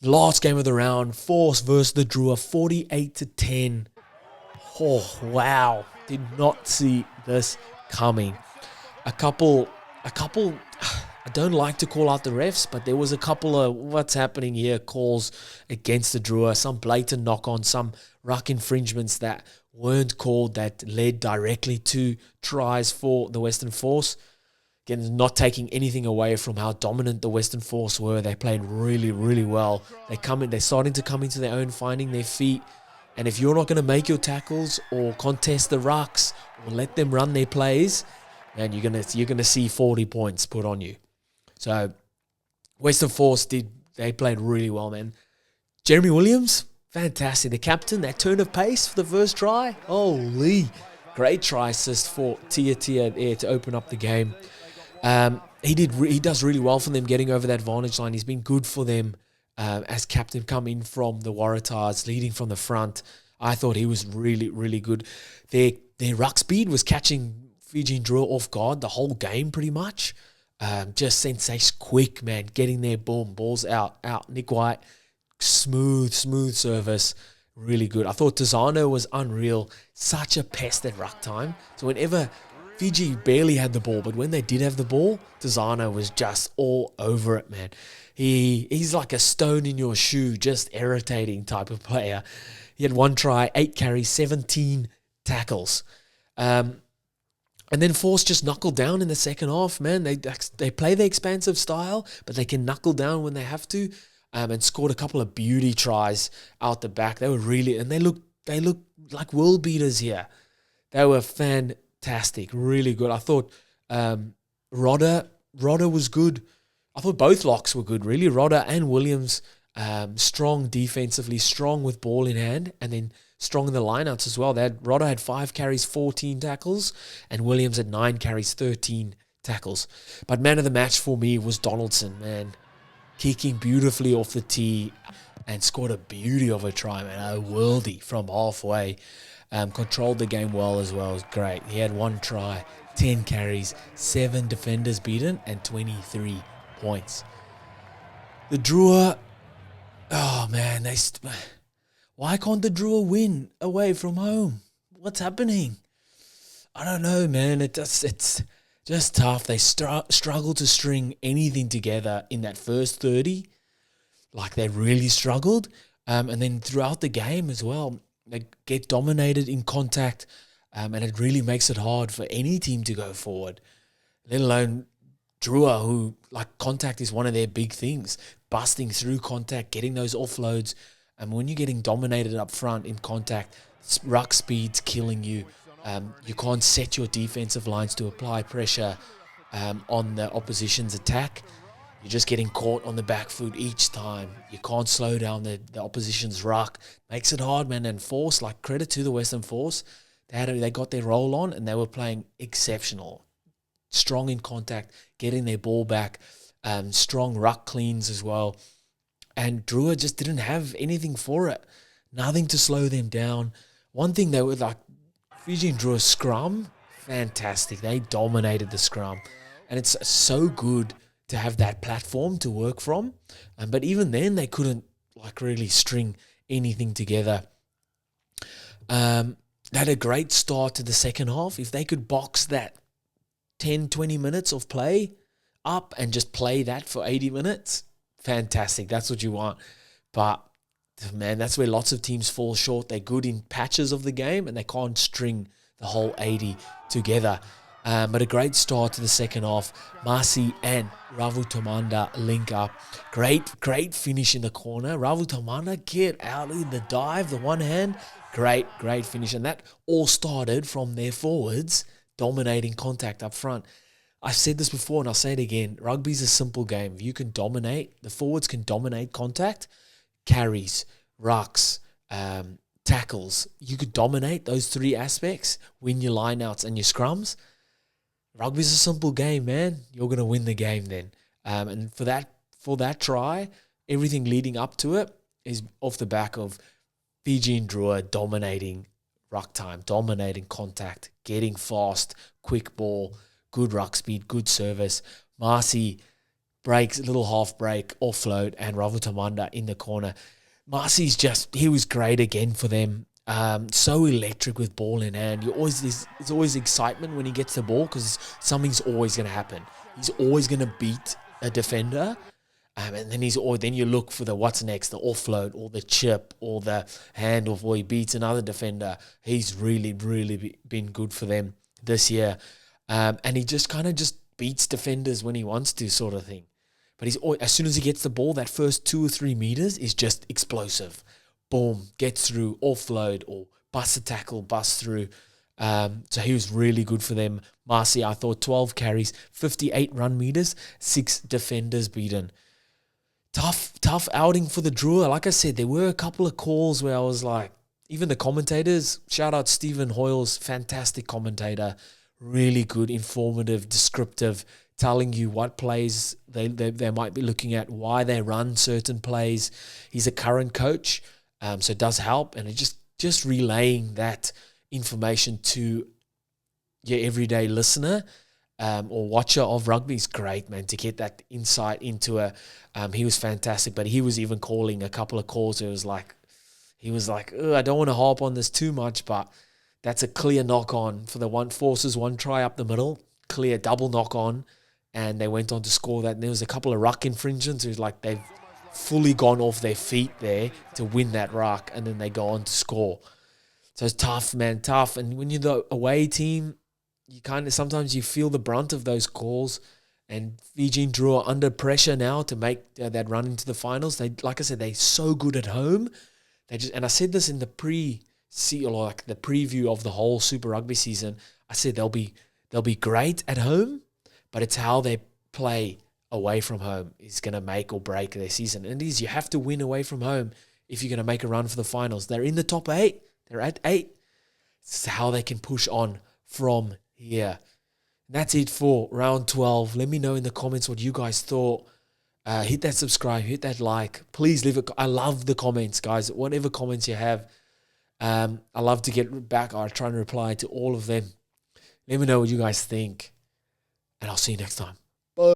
Last game of the round, Force versus the Drua, 48-10. Oh, wow. Did not see this coming. A couple, I don't like to call out the refs, but there was a couple of what's happening here calls against the Drua, some blatant knock-on, some ruck infringements that weren't called that led directly to tries for the Western Force. Again, not taking anything away from how dominant the Western Force were. They played really, really well. They're starting to come into their own, finding their feet. And if you're not going to make your tackles or contest the rucks or let them run their plays, man, you're gonna see 40 points put on you. So Western Force they played really well, man. Jeremy Williams, fantastic. The captain, that turn of pace for the first try, holy, great try assist for Tia there to open up the game. He does really well for them getting over that vantage line. He's been good for them as captain, coming from the Waratahs, leading from the front. I thought he was really, really good. Their ruck speed was catching FIJIAN Drua off guard the whole game pretty much. Just sensation, quick, man, getting there, boom, balls out. Nick White, smooth service, really good. I thought Tizano was unreal, such a pest at ruck time. So whenever Fiji barely had the ball, but when they did have the ball, Tizano was just all over it, man. He's like a stone in your shoe, just irritating type of player. He had 1 try, 8 carries, 17 tackles. And then Force just knuckled down in the second half, man. They play the expansive style, but they can knuckle down when they have to, and scored a couple of beauty tries out the back. They were really, and they look like world beaters here. They were fantastic, really good. I thought Rodder was good. I thought both locks were good, really. Rodder and Williams, strong defensively, strong with ball in hand, and then strong in the lineouts as well. Rodder had 5 carries, 14 tackles, and Williams had 9 carries, 13 tackles. But man of the match for me was Donaldson, man. Kicking beautifully off the tee and scored a beauty of a try, man. A worldie from halfway. Controlled the game well as well. It was great. He had 1 try, 10 carries, 7 defenders beaten, and 23 points. The Drua, oh man, why can't the Drua win away from home? What's happening? I don't know, man. It's just tough. They struggle to string anything together in that first 30. Like, they really struggled. And then throughout the game as well, they get dominated in contact, and it really makes it hard for any team to go forward, let alone Drua, who, like, contact is one of their big things. Busting through contact, getting those offloads. And when you're getting dominated up front in contact, ruck speed's killing you. You can't set your defensive lines to apply pressure on the opposition's attack. You're just getting caught on the back foot each time. You can't slow down the opposition's ruck. Makes it hard, man. And Force, like, credit to the Western Force, they got their roll on and they were playing exceptional. Strong in contact, getting their ball back, strong ruck cleans as well. And Drua just didn't have anything for it. Nothing to slow them down. One thing they were like, FIJIAN Drua scrum, fantastic. They dominated the scrum. And it's so good to have that platform to work from. But even then, they couldn't, like, really string anything together. They had a great start to the second half. If they could box that 10, 20 minutes of play up and just play that for 80 minutes, fantastic. That's what you want. But, man, that's where lots of teams fall short. They're good in patches of the game and they can't string the whole 80 together. But a great start to the second half. Masi and Ravu Tamanda link up. Great finish in the corner. Ravu Tamanda, get out in the dive, the one hand. Great finish. And that all started from their forwards dominating contact up front. I've said this before and I'll say it again. Rugby's a simple game. If you can dominate, the forwards can dominate contact, carries, rucks, tackles. You could dominate those 3 aspects, win your lineouts and your scrums. Rugby's a simple game, man. You're going to win the game then. And for that try, everything leading up to it is off the back of FIJIAN Drua dominating ruck time, dominating contact, getting fast, quick ball, good ruck speed, good service. Marcy breaks, a little half break, offload, and Ravu Tamanda in the corner. Marcy's he was great again for them. So electric with ball in hand. There's always excitement when he gets the ball because something's always going to happen. He's always going to beat a defender. And then you look for the what's next, the offload or the chip or the handoff or he beats another defender. He's really, really been good for them this year. And he just kind of just beats defenders when he wants to, sort of thing. But as soon as he gets the ball, that first 2 or 3 meters is just explosive. Boom, gets through, offload or bust a tackle, bust through. So he was really good for them. Marcy, I thought 12 carries, 58 run meters, 6 defenders beaten. Tough outing for the Drua. Like I said, there were a couple of calls where I was like, even the commentators, shout out Stephen Hoyles, fantastic commentator, really good, informative, descriptive, telling you what plays they might be looking at, why they run certain plays. He's a current coach, so it does help, and it just relaying that information to your everyday listener or watcher of rugby is great, man, to get that insight into he was fantastic, but he was even calling a couple of calls. He was like, I don't want to harp on this too much, but that's a clear knock-on for the Forces, one try up the middle, clear double knock-on, and they went on to score that. And there was a couple of ruck infringements. It was like they've fully gone off their feet there to win that ruck, and then they go on to score. So it's tough, man, tough. And when you're the away team, you sometimes you feel the brunt of those calls. And Fijian Drua under pressure now to make that run into the finals. Like I said, they're so good at home. And I said this in the the preview of the whole Super Rugby season. I said they'll be great at home, but it's how they play away from home is going to make or break their season. And you have to win away from home if you're going to make a run for the finals. They're in the top 8. They're at 8. It's how they can push on from here. And that's it for round 12. Let me know in the comments what you guys thought. Hit that subscribe, hit that like. Please leave I love the comments, guys. Whatever comments you have, I love to get back. I try and reply to all of them. Let me know what you guys think, and I'll see you next time.